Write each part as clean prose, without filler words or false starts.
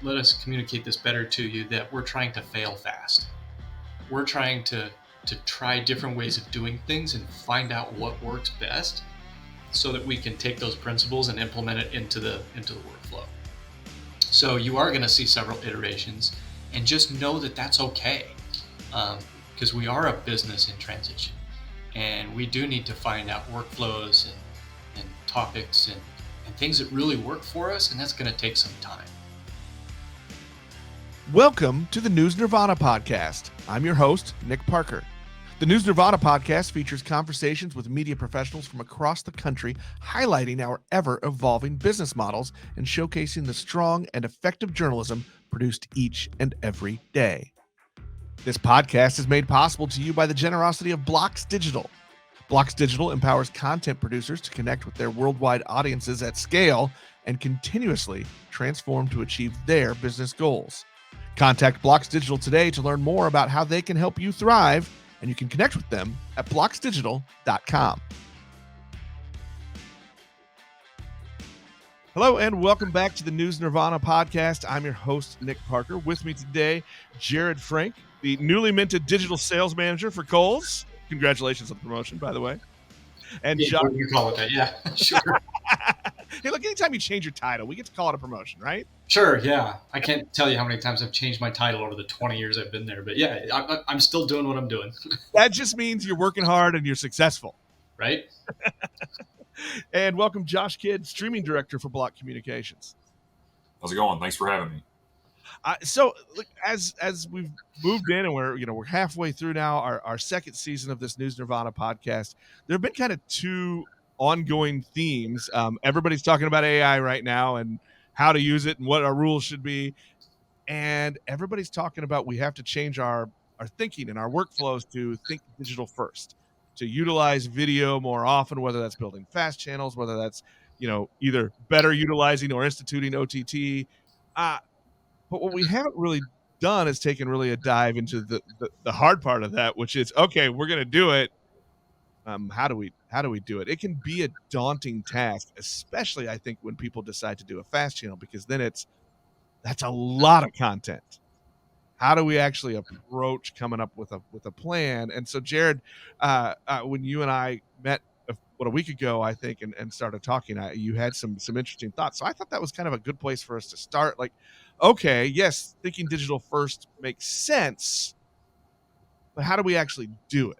let us communicate this better to you, that we're trying to fail fast. We're trying to try different ways of doing things and find out what works best, so that we can take those principles and implement it into the workflow. So you are going to see several iterations, and just know that that's okay, because we are a business in transition, and we do need to find out workflows and topics and things that really work for us, and that's going to take some time. Welcome to the News Nirvana podcast. I'm your host, Nick Parker. The News Nirvana podcast features conversations with media professionals from across the country, highlighting our ever-evolving business models and showcasing the strong and effective journalism produced each and every day. This podcast is made possible to you by the generosity of Blocks Digital. Blocks Digital empowers content producers to connect with their worldwide audiences at scale and continuously transform to achieve their business goals. Contact Blocks Digital today to learn more about how they can help you thrive, and you can connect with them at blocksdigital.com. Hello, and welcome back to the News Nirvana podcast. I'm your host, Nick Parker. With me today, Jared Frank, the newly minted digital sales manager for Kohl's. Congratulations on the promotion, by the way. And Yeah, Josh, you call it that, yeah, sure. Hey, look, anytime you change your title, we get to call it a promotion, right? Sure, yeah. I can't tell you how many times I've changed my title over the 20 years I've been there, but yeah, I'm still doing what I'm doing. That just means you're working hard and you're successful. Right? And welcome Josh Kidd, streaming director for Block Communications. How's it going? Thanks for having me. So look, as we've moved in and we're halfway through now our second season of this News Nirvana podcast, there have been kind of two ongoing themes. Everybody's talking about AI right now and how to use it and what our rules should be. And everybody's talking about we have to change our thinking and our workflows to think digital first, to utilize video more often, whether that's building fast channels, whether that's, either better utilizing or instituting OTT. But what we haven't really done is taken really a dive into the hard part of that, which is, okay, we're going to do it. How do we do it? It can be a daunting task, especially I think when people decide to do a fast channel, because then that's a lot of content. How do we actually approach coming up with a plan? And so, Jared, when you and I met a week ago, I think, and started talking, you had some interesting thoughts. So I thought that was kind of a good place for us to start. Like, okay, yes, thinking digital first makes sense, but how do we actually do it?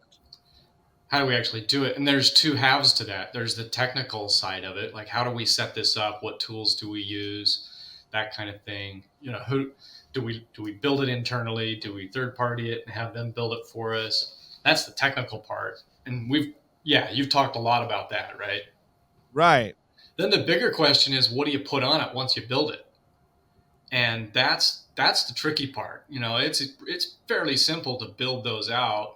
How do we actually do it? And there's two halves to that. There's the technical side of it, like how do we set this up? What tools do we use? That kind of thing. Who do we build it internally? Do we third party it and have them build it for us? That's the technical part. And you've talked a lot about that, right? Right. Then the bigger question is, what do you put on it once you build it? And that's the tricky part. It's fairly simple to build those out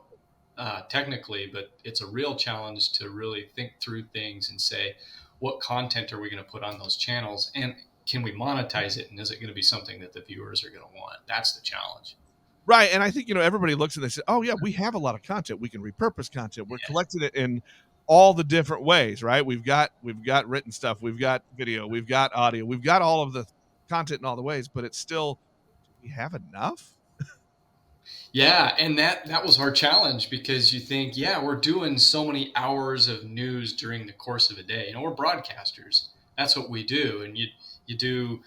technically, but it's a real challenge to really think through things and say, what content are we going to put on those channels, and can we monetize it, and is it going to be something that the viewers are going to want? That's the challenge. Right. And I think, everybody looks at this and says, oh yeah, we have a lot of content. We can repurpose content. We're collecting it in all the different ways, right? We've got written stuff. We've got video. We've got audio. We've got all of the content in all the ways, but it's still, do we have enough? Yeah, and that was our challenge, because you think, we're doing so many hours of news during the course of a day. We're broadcasters. That's what we do. And you do,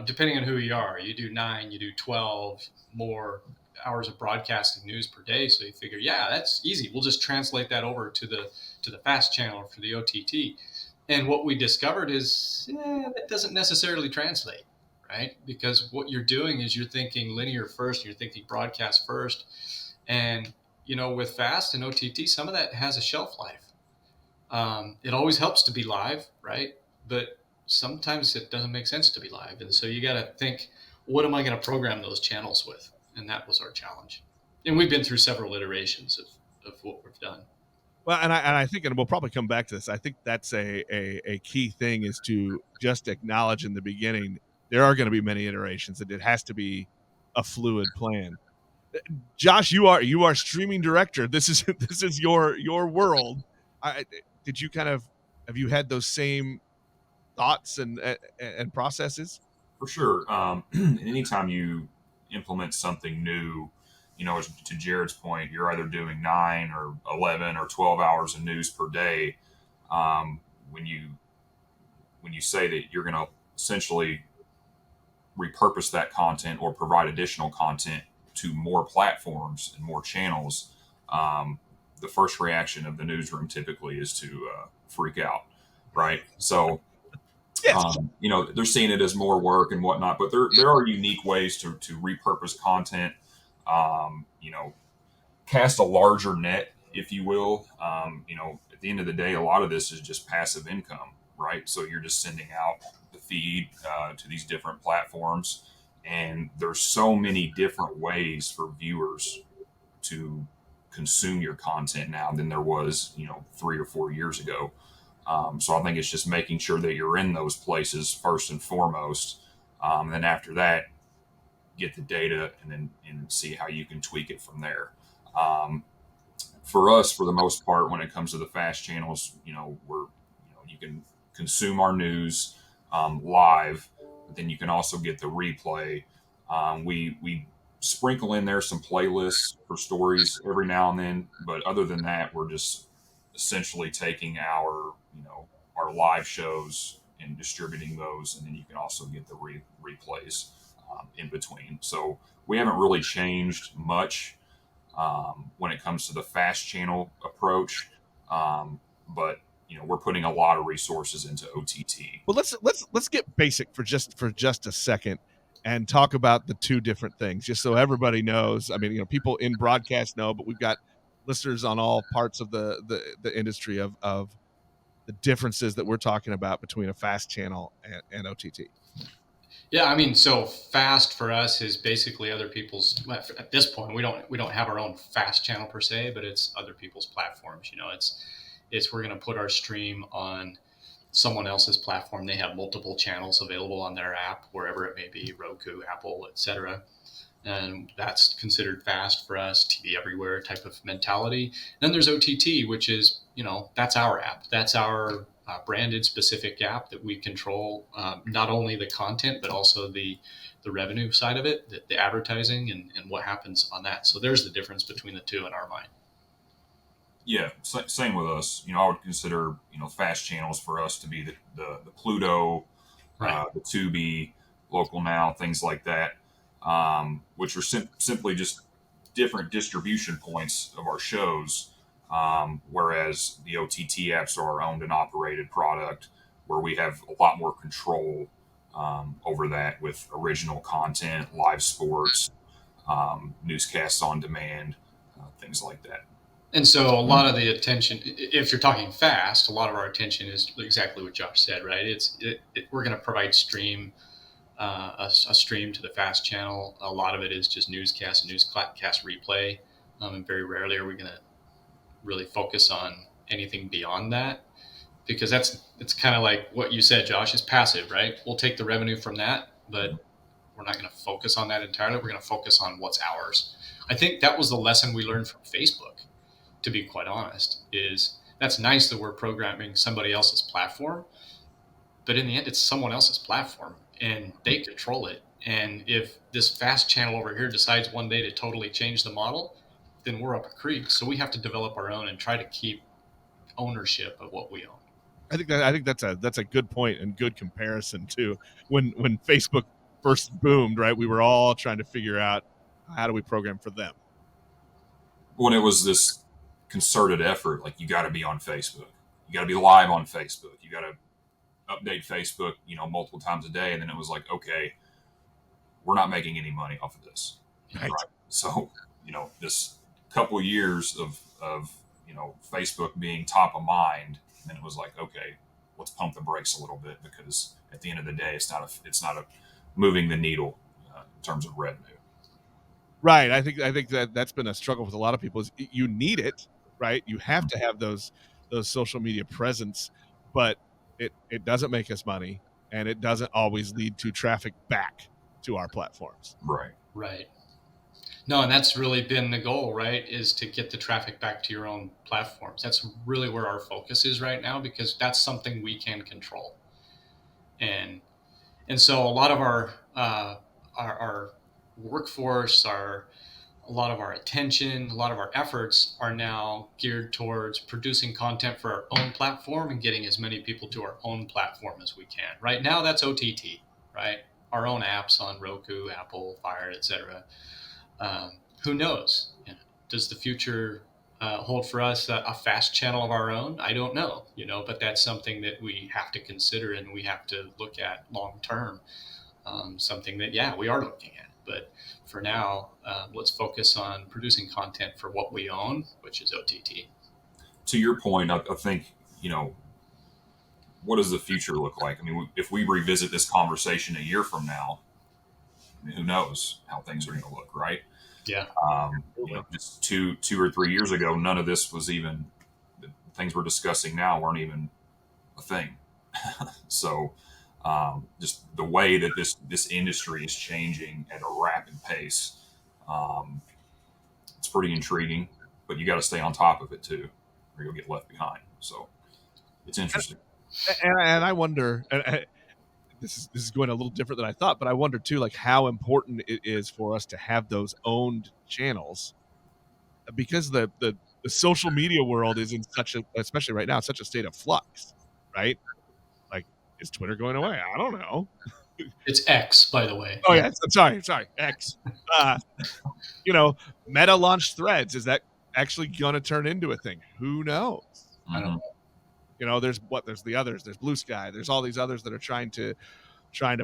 depending on who you are, you do 9, you do 12 more hours of broadcasting news per day. So you figure, that's easy. We'll just translate that over to the fast channel or for the OTT. And what we discovered is that doesn't necessarily translate. Right? Because what you're doing is you're thinking linear first, you're thinking broadcast first. And, with fast and OTT, some of that has a shelf life. It always helps to be live, right? But sometimes it doesn't make sense to be live. And so you got to think, what am I going to program those channels with? And that was our challenge. And we've been through several iterations of what we've done. Well, and I think, and we'll probably come back to this, I think that's a key thing, is to just acknowledge in the beginning, there are going to be many iterations, and it has to be a fluid plan. Josh, you are streaming director. This is your world. Did you have you had those same thoughts and processes? For sure. And anytime you implement something new, to Jared's point, you're either doing 9 or 11 or 12 hours of news per day. Um, when you say that you're going to essentially repurpose that content or provide additional content to more platforms and more channels, the first reaction of the newsroom typically is to freak out, right? So, Yes. they're seeing it as more work and whatnot, but there are unique ways to repurpose content, cast a larger net, if you will. At the end of the day, a lot of this is just passive income, right? So you're just sending out the feed to these different platforms, and there's so many different ways for viewers to consume your content now than there was, 3 or 4 years ago. So I think it's just making sure that you're in those places first and foremost. Then after that, get the data and see how you can tweak it from there. Um, for us, for the most part, when it comes to the fast channels, you can consume our news live, but then you can also get the replay. We sprinkle in there some playlists for stories every now and then, but other than that, we're just essentially taking our live shows and distributing those, and then you can also get the replays in between. So we haven't really changed much when it comes to the fast channel approach. But we're putting a lot of resources into OTT. Well, let's get basic for just a second and talk about the two different things, just so everybody knows. I mean, people in broadcast know, but we've got listeners on all parts of the industry of the differences that we're talking about between a fast channel and OTT. Yeah, I mean, so fast for us is basically other people's. At this point, we don't have our own fast channel per se, but it's other people's platforms. It's we're going to put our stream on someone else's platform. They have multiple channels available on their app, wherever it may be, Roku, Apple, etc. And that's considered fast for us, TV everywhere type of mentality. Then there's OTT, which is, that's our app. That's our branded specific app that we control, not only the content, but also the revenue side of it, the advertising and what happens on that. So there's the difference between the two in our mind. Yeah, same with us. I would consider fast channels for us to be the Pluto, Right. the Tubi, Local Now, things like that, which are simply just different distribution points of our shows. Whereas the OTT apps are our owned and operated product, where we have a lot more control over that with original content, live sports, newscasts on demand, things like that. And so a lot of the attention, if you're talking fast, a lot of our attention is exactly what Josh said, right? We're going to provide a stream to the fast channel. A lot of it is just newscast and newscast replay, and very rarely are we going to really focus on anything beyond that, because it's kind of like what you said, Josh. Is passive, right? We'll take the revenue from that, but we're not going to focus on that entirely. We're going to focus on what's ours. I think that was the lesson we learned from Facebook, to be quite honest. Is that's nice that we're programming somebody else's platform, but in the end, it's someone else's platform and they control it. And if this fast channel over here decides one day to totally change the model, then we're up a creek. So we have to develop our own and try to keep ownership of what we own. I think that's a good point and good comparison too. When Facebook first boomed, right, we were all trying to figure out how do we program for them. When it was this concerted effort, like you got to be on Facebook, you got to be live on Facebook, you got to update Facebook, multiple times a day, and then it was like, okay, we're not making any money off of this, Right. So, this couple of years of Facebook being top of mind, and it was like, okay, let's pump the brakes a little bit, because at the end of the day, it's not a moving the needle in terms of revenue. Right. I think that's been a struggle with a lot of people. Is you need it, right? You have to have those social media presence, but it doesn't make us money, and it doesn't always lead to traffic back to our platforms. Right. No, and that's really been the goal, right? Is to get the traffic back to your own platforms. That's really where our focus is right now, because that's something we can control. And And so a lot of our workforce, a lot of our attention, a lot of our efforts are now geared towards producing content for our own platform and getting as many people to our own platform as we can. Right now, that's OTT, right? Our own apps on Roku, Apple, Fire, etc. Who knows? Does the future hold for us a fast channel of our own? I don't know, but that's something that we have to consider and we have to look at long term. Something that, yeah, we are looking at. But for now, let's focus on producing content for what we own, which is OTT. To your point, I think, what does the future look like? I mean, if we revisit this conversation a year from now, I mean, who knows how things are going to look, right? Yeah. Just two or 3 years ago, none of this was even, the things we're discussing now weren't even a thing. So, just the way that this industry is changing at a rapid pace, it's pretty intriguing. But you got to stay on top of it too, or you'll get left behind. So, it's interesting. And I wonder, this is going a little different than I thought, but I wonder too, like how important it is for us to have those owned channels, because the social media world is in such a, especially right now, such a state of flux, right? Like, is Twitter going away? I don't know. It's X, by the way. Oh yeah, sorry, X. Meta launched Threads. Is that actually going to turn into a thing? Who knows? I don't know. There's the others. There's Blue Sky. There's all these others that are trying to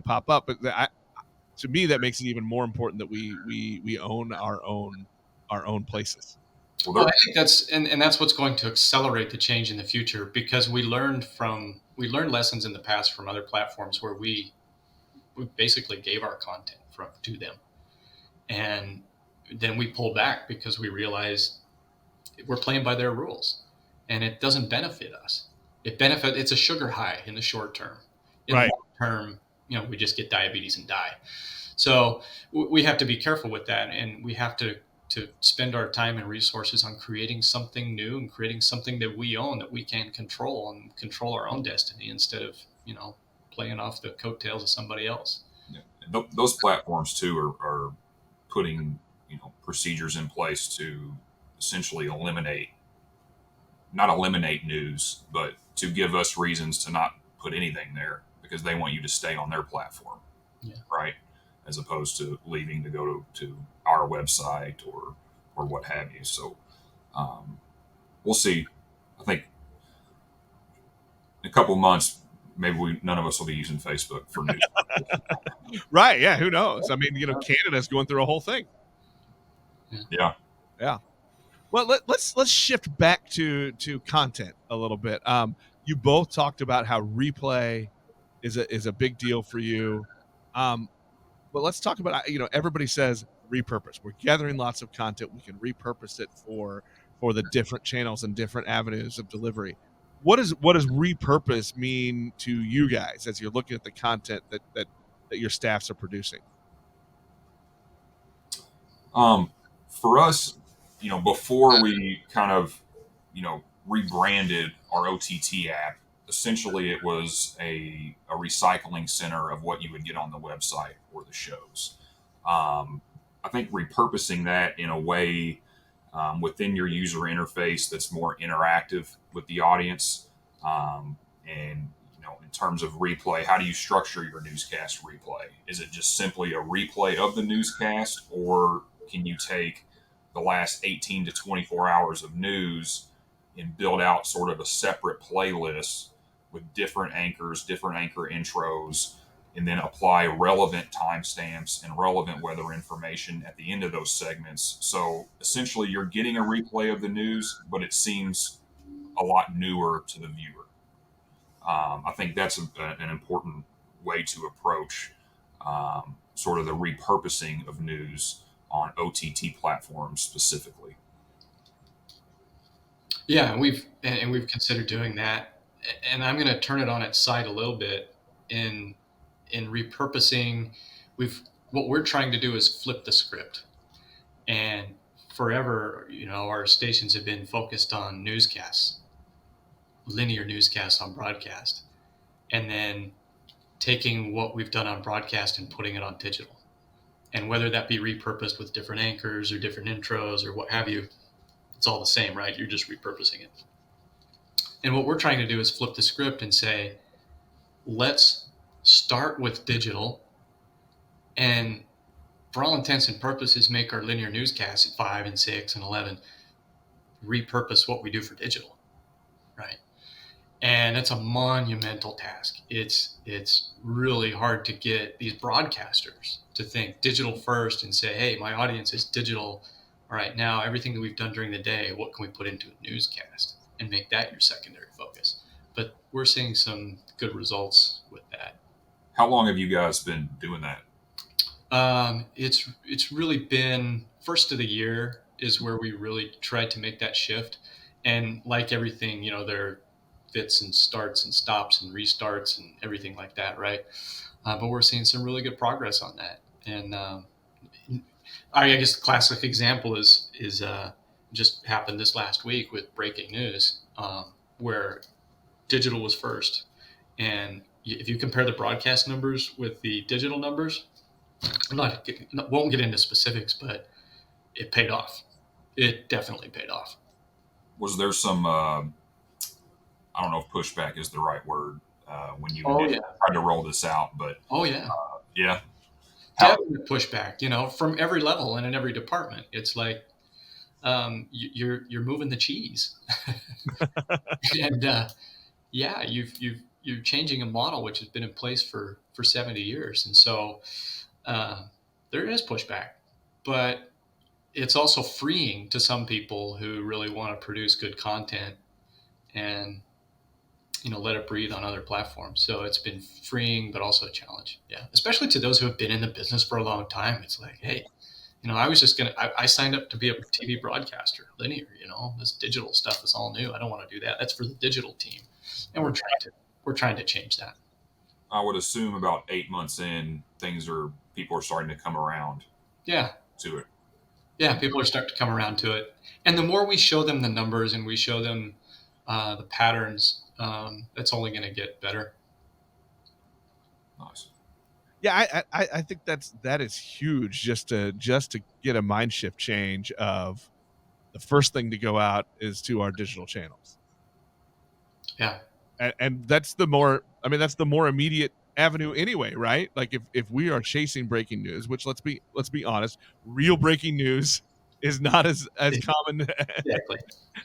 pop up. But to me, that makes it even more important that we own our own places. Well, I think that's what's going to accelerate the change in the future, because we learned lessons in the past from other platforms where we basically gave our content to them, and then we pulled back because we realized we're playing by their rules, and it doesn't benefit us. It's a sugar high in the short term. In right. the long term, we just get diabetes and die. So we have to be careful with that, and we have to spend our time and resources on creating something new and creating something that we own, that we can control and control our own destiny, instead of playing off the coattails of somebody else. Yeah. And those platforms too are putting procedures in place to essentially not eliminate news, but to give us reasons to not put anything there, because they want you to stay on their platform, right? As opposed to leaving to go to our website or what have you. So we'll see. I think in a couple of months, maybe none of us will be using Facebook for news. Right? Yeah. Who knows? I mean, Canada's going through a whole thing. Yeah. Well, let's shift back to content a little bit. You both talked about how replay is a big deal for you. But let's talk about, everybody says repurpose. We're gathering lots of content. We can repurpose it for the different channels and different avenues of delivery. What does repurpose mean to you guys as you're looking at the content that your staffs are producing? For us, before we kind of, rebranded our OTT app, essentially it was a recycling center of what you would get on the website or the shows. I think repurposing that in a way within your user interface that's more interactive with the audience, and in terms of replay, how do you structure your newscast replay? Is it just simply a replay of the newscast, or can you take the last 18 to 24 hours of news and build out sort of a separate playlist with different anchors, different anchor intros, and then apply relevant timestamps and relevant weather information at the end of those segments? So essentially you're getting a replay of the news, but it seems a lot newer to the viewer. I think that's an important way to approach sort of the repurposing of news on OTT platforms specifically. Yeah, we've considered doing that, and I'm going to turn it on its side a little bit in repurposing. What we're trying to do is flip the script, and forever, our stations have been focused on newscasts, linear newscasts on broadcast, and then taking what we've done on broadcast and putting it on digital. And whether that be repurposed with different anchors or different intros or what have you, it's all the same, right? You're just repurposing it. And what we're trying to do is flip the script and say, let's start with digital and, for all intents and purposes, make our linear newscasts at 5 and 6 and 11 repurpose what we do for digital, right? And it's a monumental task. It's really hard to get these broadcasters to think digital first and say, hey, my audience is digital. All right, now everything that we've done during the day, what can we put into a newscast and make that your secondary focus? But we're seeing some good results with that. How long have you guys been doing that? It's really been first of the year is where we really tried to make that shift. And like everything, there are fits and starts and stops and restarts and everything like that, right? But we're seeing some really good progress on that. And I guess the classic example is just happened this last week with breaking news, where digital was first. And if you compare the broadcast numbers with the digital numbers, won't get into specifics, but it paid off. It definitely paid off. Was there some, I don't know if pushback is the right word, when you tried to roll this out, but yeah. Definite pushback, from every level and in every department. It's like, you're moving the cheese. And you're changing a model which has been in place for 70 years. And so there is pushback, but it's also freeing to some people who really want to produce good content and let it breathe on other platforms. So it's been freeing, but also a challenge. Yeah, especially to those who have been in the business for a long time. It's like, hey, I signed up to be a TV broadcaster, linear. This digital stuff is all new. I don't want to do that. That's for the digital team, and we're trying to change that. I would assume about 8 months in, people are starting to come around. To it. Yeah, people are starting to come around to it, and the more we show them the numbers and we show them the patterns, it's only going to get better. Nice. Yeah, I think that is huge. Just to get a mind shift change of the first thing to go out is to our digital channels. Yeah, and that's the more immediate avenue anyway, right? Like if we are chasing breaking news, which let's be honest, real breaking news is not as common exactly.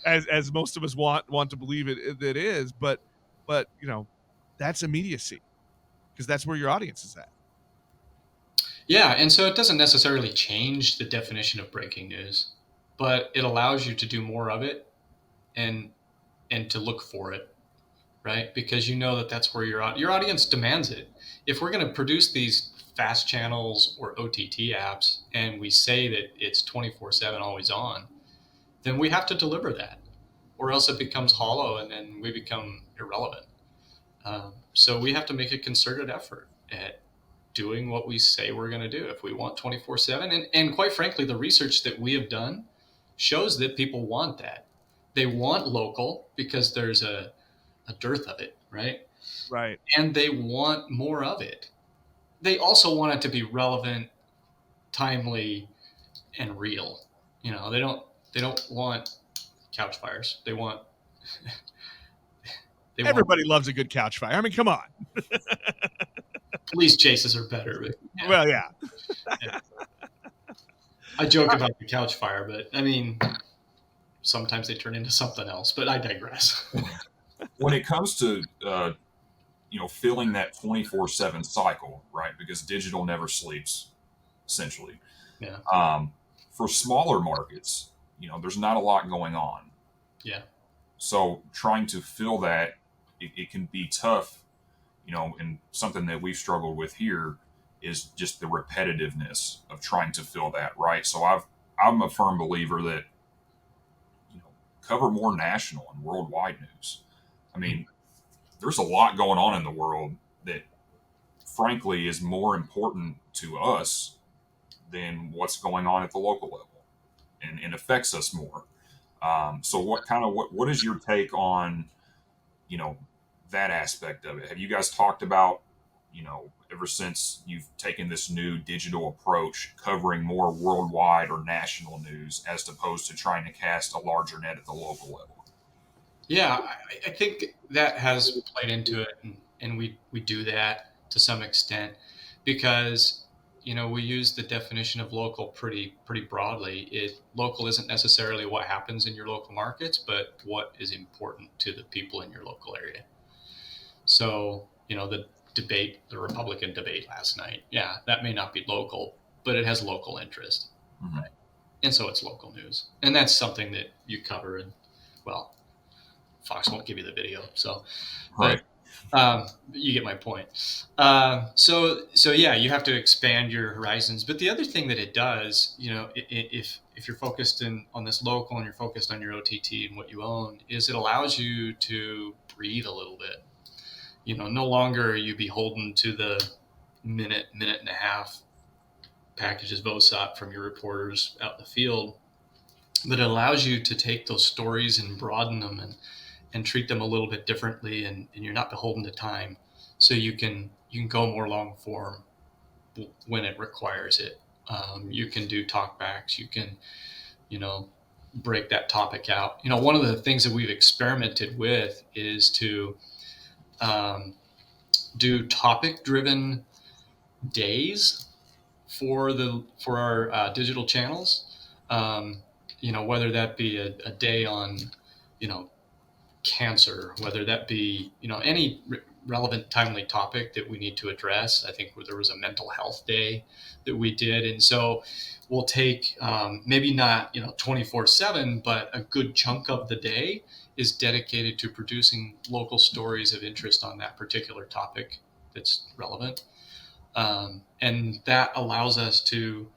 as most of us want to believe it is, but that's immediacy, because that's where your audience is at. Yeah, and so it doesn't necessarily change the definition of breaking news, but it allows you to do more of it and to look for it, right? Because that's where your audience demands it. If we're going to produce these fast channels or OTT apps and we say that it's 24/7 always on, then we have to deliver that, or else it becomes hollow and then we become irrelevant. So we have to make a concerted effort at doing what we say we're going to do if we want 24/7. And quite frankly, the research that we have done shows that people want that. They want local because there's a dearth of it, right? Right. And they want more of it. They also want it to be relevant, timely, and real. They don't want couch fires. They want everybody loves a good couch fire. I mean, come on. Police chases are better. But, yeah. Well, yeah. I joke about the couch fire, but I mean, sometimes they turn into something else. But I digress. When it comes to filling that 24/7 cycle, right? Because digital never sleeps, essentially. Yeah. For smaller markets, there's not a lot going on. Yeah. So trying to fill that, it can be tough. And something that we've struggled with here is just the repetitiveness of trying to fill that, right? So I'm a firm believer that cover more national and worldwide news. I mean, there's a lot going on in the world that, frankly, is more important to us than what's going on at the local level, and affects us more. So what is your take on, that aspect of it? Have you guys talked about, ever since you've taken this new digital approach, covering more worldwide or national news as opposed to trying to cast a larger net at the local level? Yeah, I think that has played into it, and we do that to some extent because we use the definition of local pretty broadly. Local isn't necessarily what happens in your local markets, but what is important to the people in your local area. So the Republican debate last night, yeah, that may not be local, but it has local interest, Mm-hmm. right? And so it's local news, and that's something that you cover. And well, Fox won't give you the video, so Right. but you get my point. So yeah, you have to expand your horizons. But the other thing that it does, if you're focused on this local and you're focused on your OTT and what you own, is it allows you to breathe a little bit. No longer are you beholden to the minute and a half packages VOSOP from your reporters out in the field, but it allows you to take those stories and broaden them and treat them a little bit differently, and you're not beholden to time, so you can go more long form when it requires it. You can do talkbacks. You can break that topic out. One of the things that we've experimented with is to do topic driven days for our digital channels. Whether that be a day on cancer, whether that be any relevant timely topic that we need to address. I think there was a mental health day that we did, and so we'll take maybe not 24/7, but a good chunk of the day is dedicated to producing local stories of interest on that particular topic that's relevant, and that allows us to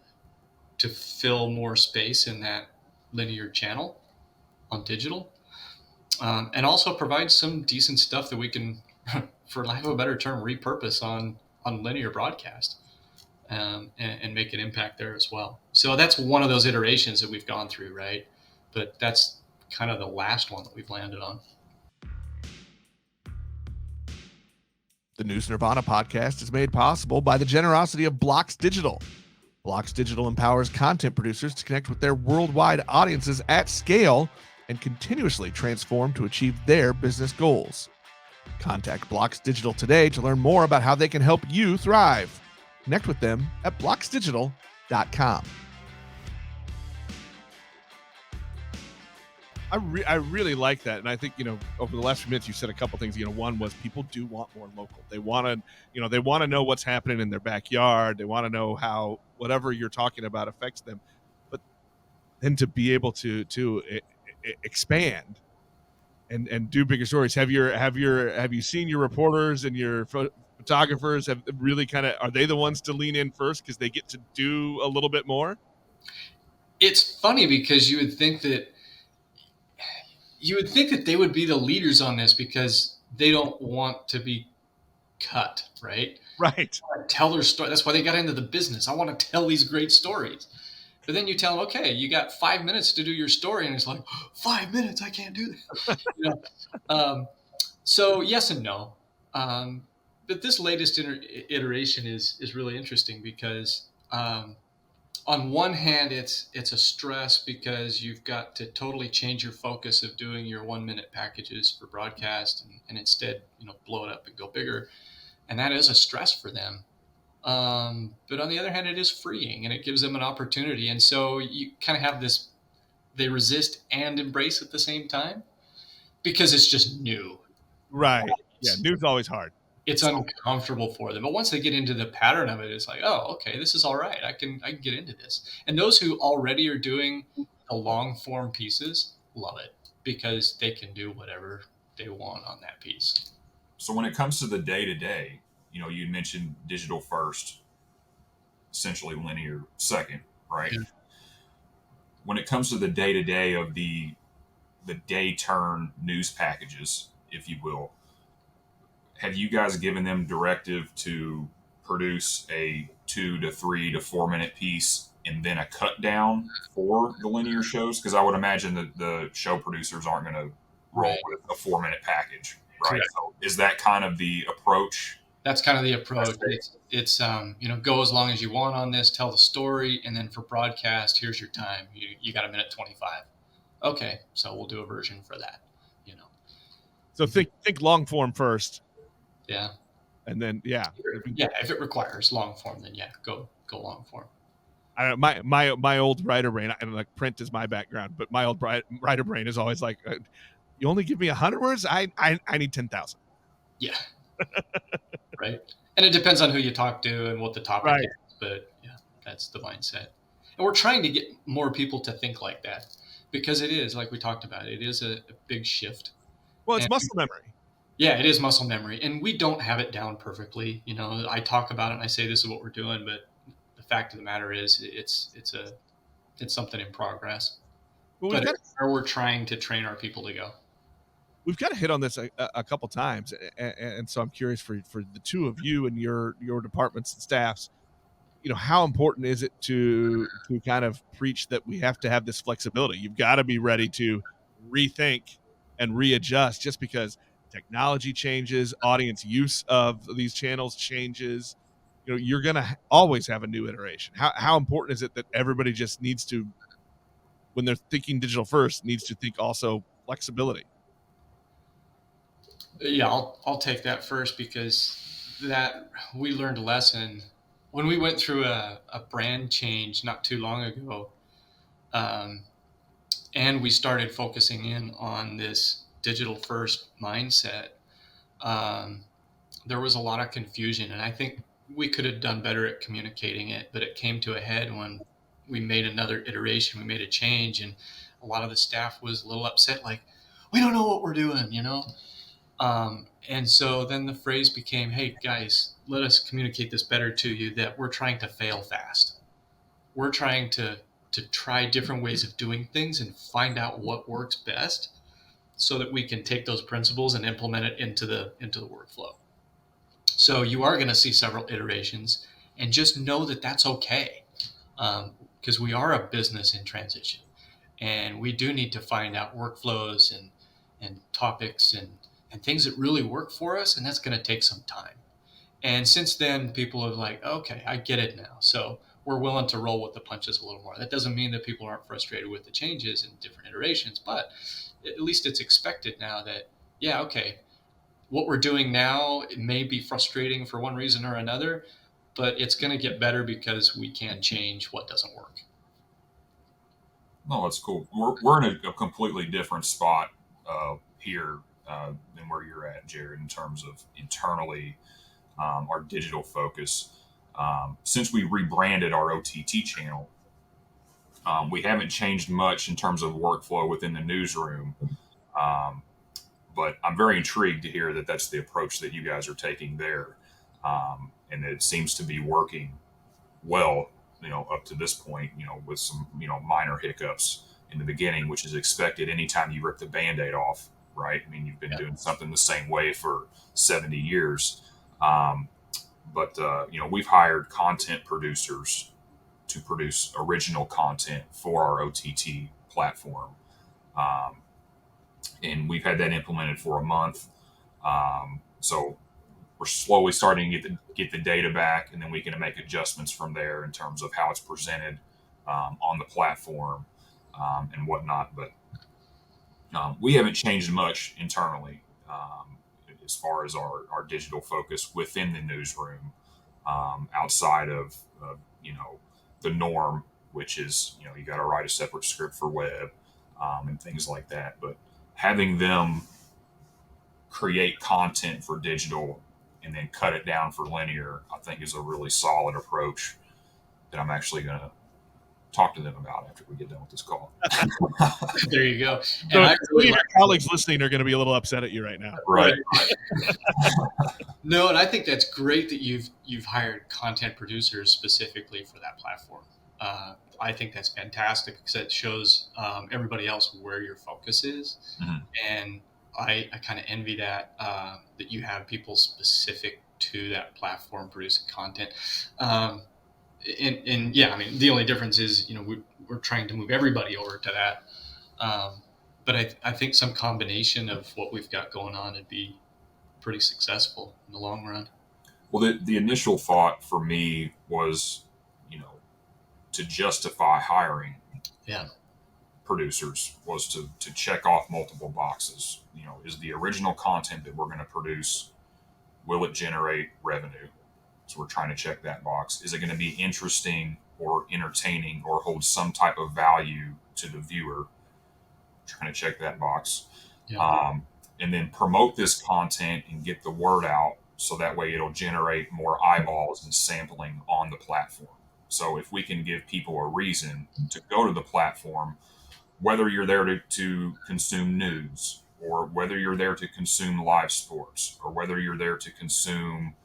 fill more space in that linear channel on digital. And also provide some decent stuff that we can, for lack of a better term, repurpose on linear broadcast, and make an impact there as well. So that's one of those iterations that we've gone through, right? But that's kind of the last one that we've landed on. The News Nirvana podcast is made possible by the generosity of Blocks Digital. Blocks Digital empowers content producers to connect with their worldwide audiences at scale and continuously transform to achieve their business goals. Contact Blocks Digital today to learn more about how they can help you thrive. Connect with them at blocksdigital.com. I really like that, and I think over the last few minutes you said a couple things. One was people do want more local. They want to know what's happening in their backyard. They want to know how whatever you're talking about affects them, but then to be able to expand and do bigger stories. Have you seen your reporters and your photographers have really are they the ones to lean in first because they get to do a little bit more? It's funny because you would think that they would be the leaders on this because they don't want to be cut, right? Right. Tell their story. That's why they got into the business. I want to tell these great stories. But then you tell them, okay, you got 5 minutes to do your story, and it's like 5 minutes, I can't do that. So yes and no. But this latest iteration is really interesting because on one hand, it's a stress because you've got to totally change your focus of doing your 1 minute packages for broadcast and instead blow it up and go bigger, and that is a stress for them. But on the other hand, it is freeing and it gives them an opportunity. And so you kind of have this, they resist and embrace at the same time because it's just new. Right. Yeah. New's always hard. It's uncomfortable for them. But once they get into the pattern of it, it's like, oh, okay, this is all right. I can get into this. And those who already are doing the long form pieces love it because they can do whatever they want on that piece. So when it comes to the day-to-day, you mentioned digital first, essentially linear second, right? Yeah. When it comes to the day-to-day of the day turn news packages, if you will, have you guys given them directive to produce a 2 to 3 to 4 minute piece and then a cut down for the linear shows? Because I would imagine that the show producers aren't going to roll with a 4 minute package, right? So is that kind of the approach? That's kind of the approach. It's go as long as you want on this, tell the story, and then for broadcast, here's your time. You got a minute 25. Okay, so we'll do a version for that. So think long form first. Yeah. And then yeah. If it requires long form, then go long form. I don't know, my old writer brain, and like print is my background, but my old writer brain is always like, you only give me 100 words. I need 10,000. Yeah. Right. And it depends on who you talk to and what the topic is, but yeah, that's the mindset. And we're trying to get more people to think like that, because it is, like we talked about, it is a big shift. Well, it's muscle memory. Yeah, it is muscle memory, and we don't have it down perfectly. I talk about it and I say this is what we're doing, but the fact of the matter is, it's something in progress. Well, we're trying to train our people to go. We've kind of hit on this a couple times, and so I'm curious for the two of you and your departments and staffs. How important is it to kind of preach that we have to have this flexibility? You've got to be ready to rethink and readjust, just because technology changes, audience use of these channels changes. You're going to always have a new iteration. How important is it that everybody just needs to, when they're thinking digital first, needs to think also flexibility? Yeah, I'll take that first, because that we learned a lesson when we went through a brand change not too long ago, and we started focusing in on this digital first mindset. There was a lot of confusion, and I think we could have done better at communicating it, but it came to a head when we made another iteration. We made a change, and a lot of the staff was a little upset, like, we don't know what we're doing, and so then the phrase became, hey guys, let us communicate this better to you, that we're trying to fail fast. We're trying to try different ways of doing things and find out what works best, so that we can take those principles and implement it into the workflow. So you are going to see several iterations, and just know that that's okay, because we are a business in transition, and we do need to find out workflows and topics and things that really work for us, and that's going to take some time. And since then, people are like, okay, I get it now. So we're willing to roll with the punches a little more. That doesn't mean that people aren't frustrated with the changes and different iterations, but at least it's expected now that, yeah, okay, what we're doing now, it may be frustrating for one reason or another, but it's going to get better because we can change what doesn't work. No, that's cool. We're in a completely different spot here than where you're at, Jared, in terms of internally our digital focus. Since we rebranded our OTT channel, we haven't changed much in terms of workflow within the newsroom. But I'm very intrigued to hear that that's the approach that you guys are taking there. And it seems to be working well, up to this point, with some, minor hiccups in the beginning, which is expected anytime you rip the Band-Aid off, right? I mean, you've been doing something the same way for 70 years. But we've hired content producers to produce original content for our OTT platform. And we've had that implemented for a month. So we're slowly starting to get the data back, and then we can make adjustments from there in terms of how it's presented on the platform and whatnot. But we haven't changed much internally as far as our digital focus within the newsroom, outside of the norm, which is you got to write a separate script for web and things like that. But having them create content for digital and then cut it down for linear, I think is a really solid approach that I'm actually going to talk to them about after we get done with this call. There you go. So and your colleagues listening are going to be a little upset at you right now. Right. No, and I think that's great that you've hired content producers specifically for that platform. I think that's fantastic, because it shows everybody else where your focus is. Mm-hmm. And I kind of envy that you have people specific to that platform producing content. And yeah, I mean, the only difference is, we're trying to move everybody over to that. But I think some combination of what we've got going on would be pretty successful in the long run. Well, the initial thought for me was, you know, to justify hiring Yeah. producers was to check off multiple boxes. You know, is the original content that we're going to produce, will it generate revenue? So we're trying to check that box. Is it going to be interesting or entertaining or hold some type of value to the viewer? Trying to check that box. Yeah. And then promote this content and get the word out so that way it'll generate more eyeballs and sampling on the platform. So if we can give people a reason to go to the platform, whether you're there to consume news or whether you're there to consume live sports or whether you're there to consume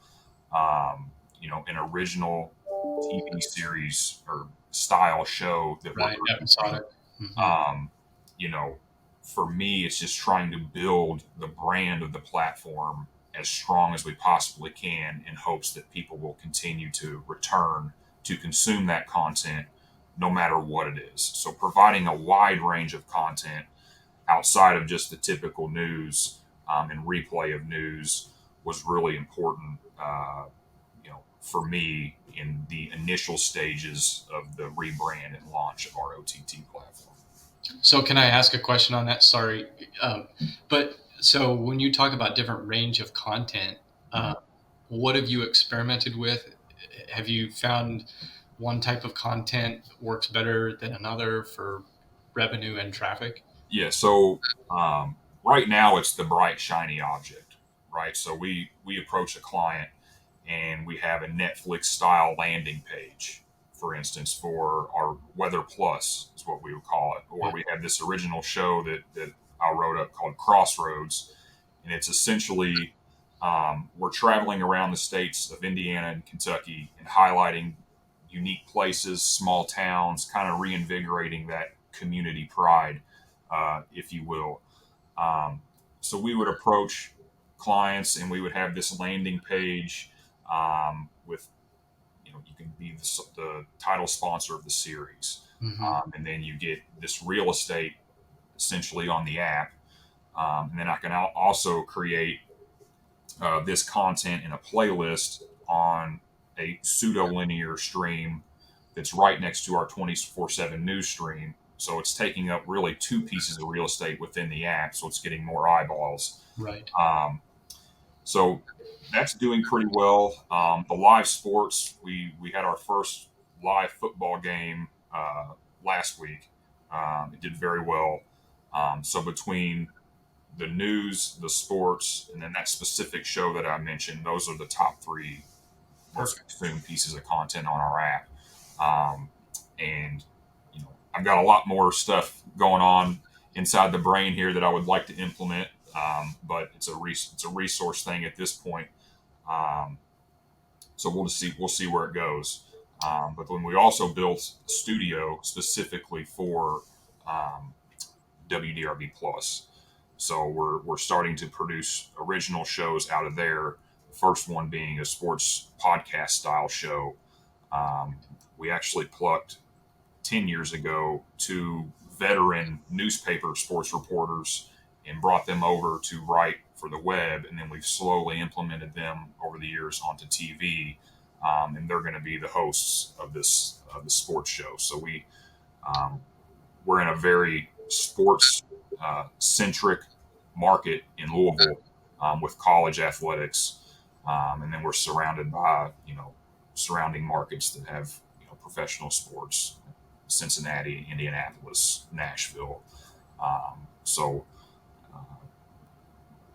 an original TV series or style show that we're Right. producing. Episodic. Hmm. Um, you know, for me, it's just trying to build the brand of the platform as strong as we possibly can in hopes that people will continue to return to consume that content no matter what it is. So providing a wide range of content outside of just the typical news and replay of news was really important, for me in the initial stages of the rebrand and launch of our OTT platform. So can I ask a question on that? Sorry. But so when you talk about different range of content, what have you experimented with? Have you found one type of content works better than another for revenue and traffic? Yeah. So right now it's the bright shiny object, right? So we approach a client and we have a Netflix style landing page, for instance, for our Weather Plus is what we would call it, or Yeah. we have this original show that I wrote up called Crossroads, and it's essentially we're traveling around the states of Indiana and Kentucky and highlighting unique places, small towns, kind of reinvigorating that community pride, if you will. Um, so we would approach clients and we would have this landing page with, you can be the title sponsor of the series. Hmm. And then you get this real estate essentially on the app. And then I can also create this content in a playlist on a pseudo linear stream that's right next to our 24/7 news stream. So it's taking up really two pieces of real estate within the app. So it's getting more eyeballs. Right. So that's doing pretty well. The live sports, we had our first live football game last week. It did very well. So between the news, the sports, and then that specific show that I mentioned, those are the top three most consumed pieces of content on our app. And I've got a lot more stuff going on inside the brain here that I would like to implement, but it's a resource thing at this point. So we'll see where it goes. But then we also built a studio specifically for WDRB Plus. So we're starting to produce original shows out of there. The first one being a sports podcast style show. We actually plucked 10 years ago two veteran newspaper sports reporters and brought them over to write for the web, and then we've slowly implemented them over the years onto TV, and they're going to be the hosts of the sports show. So we're in a very sports centric market in Louisville with college athletics, and then we're surrounded by surrounding markets that have professional sports: Cincinnati, Indianapolis, Nashville. So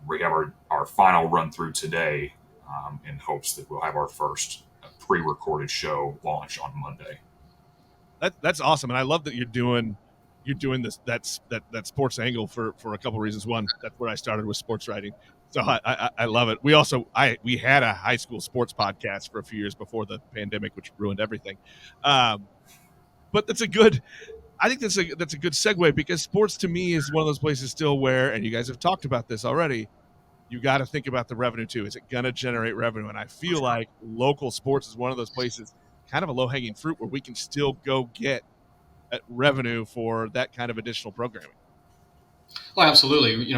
we have our final run through today in hopes that we'll have our first pre-recorded show launch on Monday. That's awesome, and I love that you're doing this that sports angle for a couple of reasons. One, that's where I started with sports writing, so I love it. We had a high school sports podcast for a few years before the pandemic, which ruined everything. But I think that's a good segue, because sports to me is one of those places still where, and you guys have talked about this already, you got to think about the revenue too. Is it going to generate revenue? And I feel like local sports is one of those places, kind of a low hanging fruit, where we can still go get revenue for that kind of additional programming. Well, absolutely.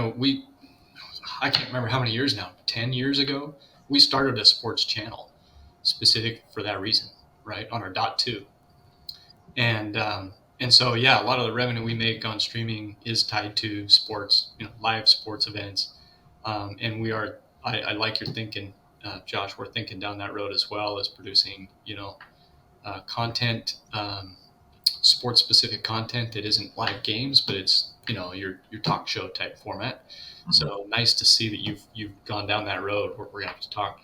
I can't remember how many years now, 10 years ago, we started a sports channel specific for that reason, right, on our .2. And so yeah, a lot of the revenue we make on streaming is tied to sports, live sports events. And I like your thinking, Josh. We're thinking down that road as well as producing, content, sports specific content that isn't live games, but it's your talk show type format. Mm-hmm. So nice to see that you've gone down that road where we're going to have to talk.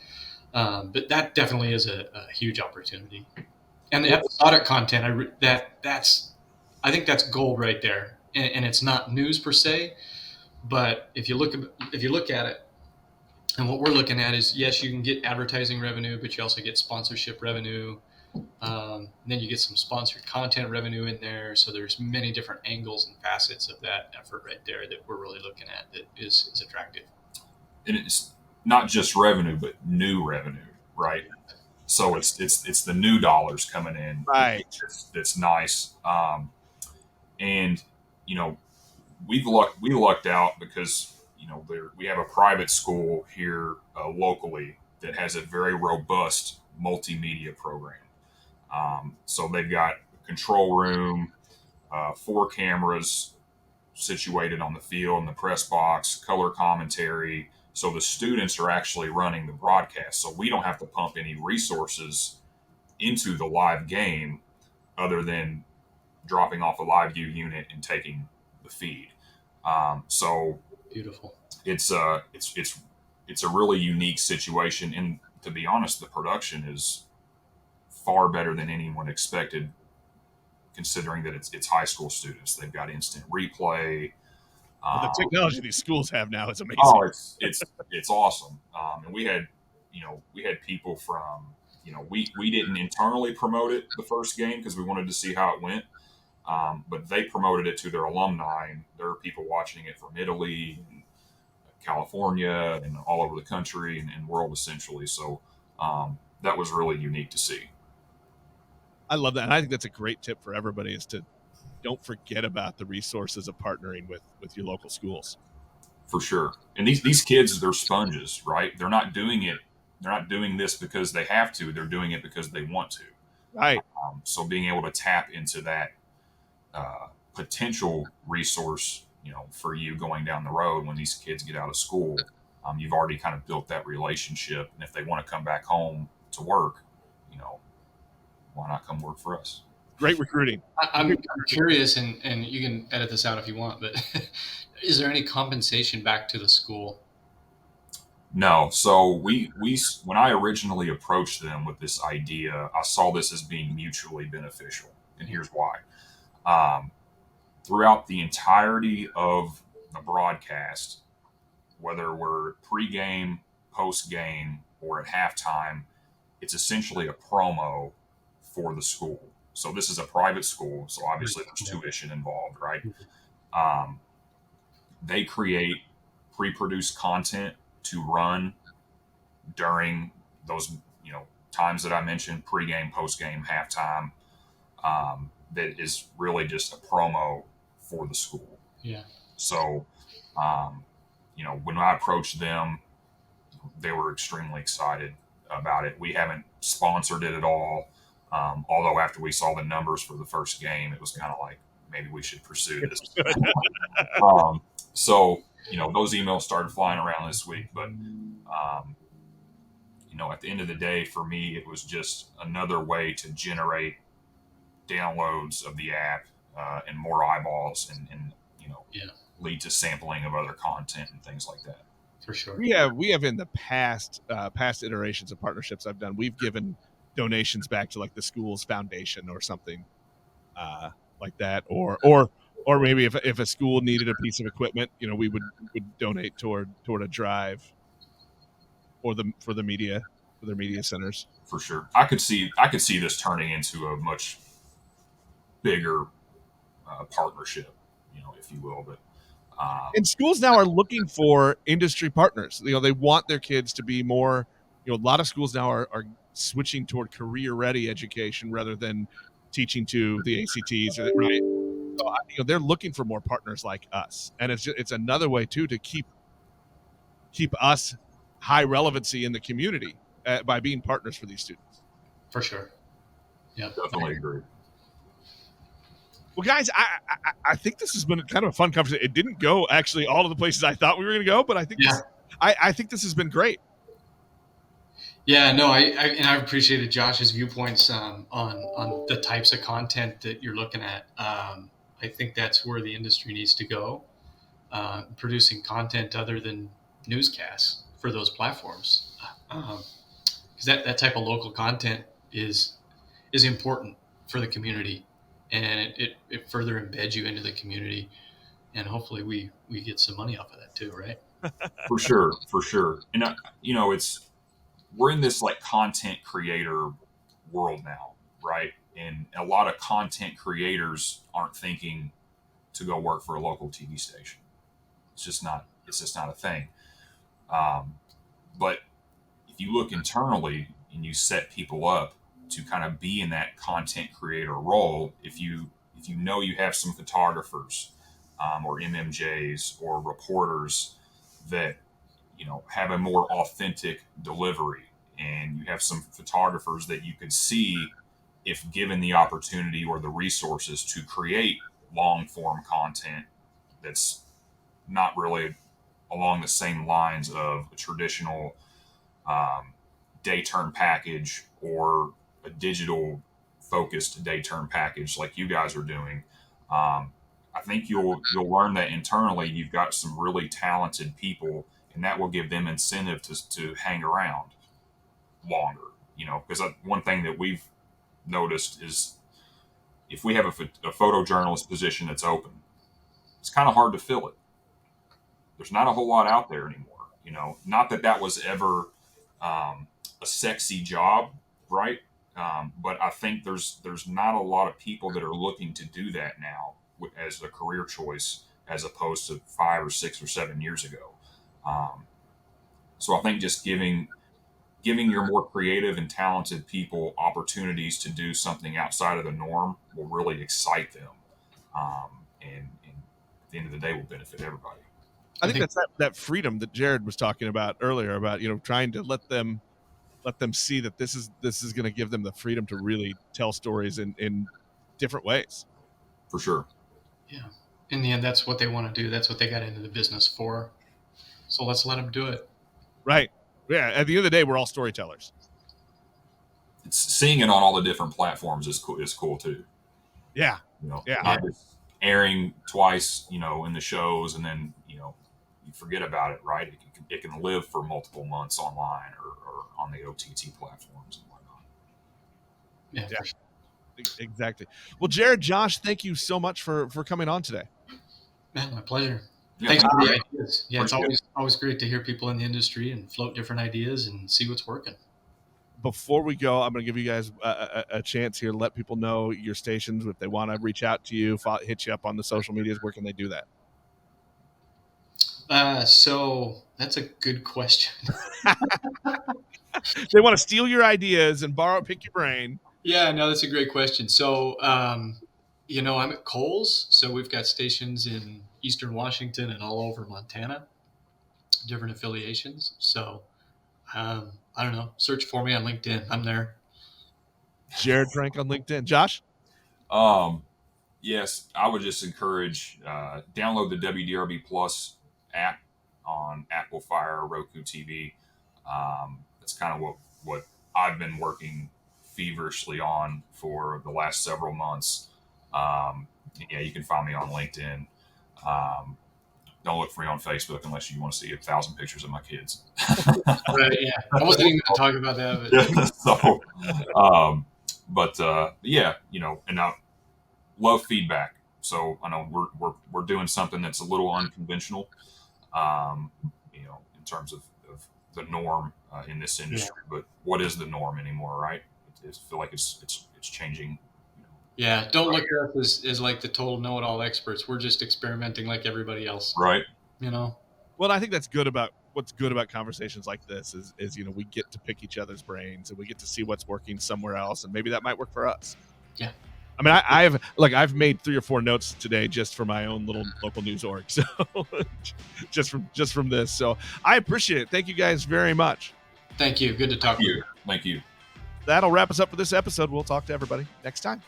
But that definitely is a huge opportunity. And the episodic content, I think that's gold right there. And it's not news per se, but if you look at it, and what we're looking at is, yes, you can get advertising revenue, but you also get sponsorship revenue. Then you get some sponsored content revenue in there. So there's many different angles and facets of that effort right there that we're really looking at that is attractive. And it's not just revenue, but new revenue, right? So it's the new dollars coming in, right? That's nice. And we lucked out because we have a private school here locally that has a very robust multimedia program. So they've got a control room, 4 cameras situated on the field in the press box, color commentary. So the students are actually running the broadcast. So we don't have to pump any resources into the live game other than dropping off a live view unit and taking the feed. So beautiful. It's a really unique situation. And to be honest, the production is far better than anyone expected, considering that it's high school students. They've got instant replay. The technology these schools have now is amazing. Oh, it's awesome. And we had people from, we didn't internally promote it the first game because we wanted to see how it went. But they promoted it to their alumni, and there are people watching it from Italy and California and all over the country and world essentially. So that was really unique to see. I love that. And I think that's a great tip for everybody is to don't forget about the resources of partnering with your local schools. For sure. And these kids, they're sponges, right? They're not doing it. They're not doing this because they have to. They're doing it because they want to. Right. So being able to tap into that potential resource, for you going down the road when these kids get out of school, you've already kind of built that relationship. And if they want to come back home to work, why not come work for us? Great recruiting. I'm curious, and you can edit this out if you want, but is there any compensation back to the school? No. So we when I originally approached them with this idea, I saw this as being mutually beneficial, and here's why. Throughout the entirety of the broadcast, whether we're pre-game, post-game, or at halftime, it's essentially a promo for the school. So this is a private school, so obviously there's tuition involved, right? They create pre-produced content to run during those, times that I mentioned, pre-game, post-game, halftime. That is really just a promo for the school. Yeah. So, when I approached them, they were extremely excited about it. We haven't sponsored it at all. Although after we saw the numbers for the first game, it was kind of like, maybe we should pursue this. So, those emails started flying around this week, but, at the end of the day, for me, it was just another way to generate downloads of the app and more eyeballs and lead to sampling of other content and things like that. For sure. We have in the past iterations of partnerships I've done, we've given donations back to like the school's foundation or something like that, or maybe if a school needed a piece of equipment, we would donate toward a drive for the media, for their media centers. For sure. I could see this turning into a much bigger partnership, if you will. But and schools now are looking for industry partners. They want their kids to be more. A lot of schools now are switching toward career-ready education rather than teaching to the ACTs, right? So, they're looking for more partners like us, and it's another way too to keep us high relevancy in the community by being partners for these students. For sure. Yeah, Definitely agree. Well, guys, I think this has been kind of a fun conversation. It didn't go actually all of the places I thought we were going to go, but I think I think this has been great. Yeah, no, I appreciated Josh's viewpoints on the types of content that you're looking at. I think that's where the industry needs to go, producing content other than newscasts for those platforms, because that type of local content is important for the community, and it further embeds you into the community, and hopefully we get some money off of that too, right? For sure. And we're in this like content creator world now, right? And a lot of content creators aren't thinking to go work for a local TV station. It's just not a thing. But if you look internally and you set people up to kind of be in that content creator role, if you know you have some photographers or MMJs or reporters that have a more authentic delivery, and you have some photographers that you could see if given the opportunity or the resources to create long form content that's not really along the same lines of a traditional day turn package or a digital focused day turn package like you guys are doing. I think you'll learn that internally you've got some really talented people, and that will give them incentive to hang around longer. Because one thing that we've noticed is if we have a photojournalist position that's open, it's kind of hard to fill it. There's not a whole lot out there anymore. Not that was ever a sexy job, right? But I think there's not a lot of people that are looking to do that now as a career choice, as opposed to 5 or 6 or 7 years ago. So I think just giving your more creative and talented people opportunities to do something outside of the norm will really excite them, and at the end of the day will benefit everybody. I think that's that freedom that Jared was talking about earlier, about trying to let them see that this is going to give them the freedom to really tell stories in different ways. For sure. Yeah. In the end, that's what they want to do. That's what they got into the business for. So let's let them do it. Right. Yeah. At the end of the day, we're all storytellers. It's seeing it on all the different platforms is cool too. Yeah. Not just airing twice, in the shows, and then, you forget about it, right? It can live for multiple months online or on the OTT platforms and whatnot. Yeah. Exactly. Well, Jared, Josh, thank you so much for coming on today. Man, my pleasure. Yeah, Thanks for the ideas. Yeah, it's Appreciate always great to hear people in the industry and float different ideas and see what's working. Before we go, I'm going to give you guys a chance here to let people know your stations. If they want to reach out to you, hit you up on the social medias, where can they do that? So that's a good question. They want to steal your ideas and pick your brain. Yeah, no, that's a great question. So, I'm at Kohl's, so we've got stations in Eastern Washington and all over Montana, different affiliations. So, I don't know. Search for me on LinkedIn. I'm there. Jared Frank on LinkedIn. Josh? Yes, I would just encourage download the WDRB Plus app on Apple Fire, Roku TV. That's kind of what I've been working feverishly on for the last several months. You can find me on LinkedIn. Don't look for me on Facebook unless you want to see 1,000 pictures of my kids. Right, yeah. I wasn't even going to talk about that. But. And I love feedback. So I know we're doing something that's a little unconventional, in terms of the norm in this industry. Yeah. But what is the norm anymore, right? I feel like it's changing. Yeah, don't look at us as like the total know-it-all experts. We're just experimenting like everybody else. Right. Well, I think that's good about what's good about conversations like this is we get to pick each other's brains and we get to see what's working somewhere else, and maybe that might work for us. Yeah. I mean, I've made 3 or 4 notes today just for my own little local news org. So just from this. So I appreciate it. Thank you guys very much. Thank you. Good to talk with you. Thank you. That'll wrap us up for this episode. We'll talk to everybody next time.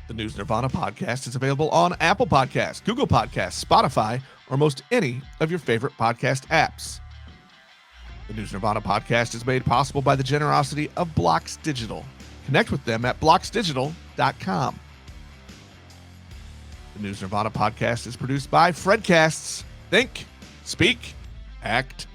The News Nirvana podcast is available on Apple Podcasts, Google Podcasts, Spotify, or most any of your favorite podcast apps. The News Nirvana podcast is made possible by the generosity of Blocks Digital. Connect with them at blocksdigital.com. The News Nirvana podcast is produced by Fredcasts. Think, speak, act,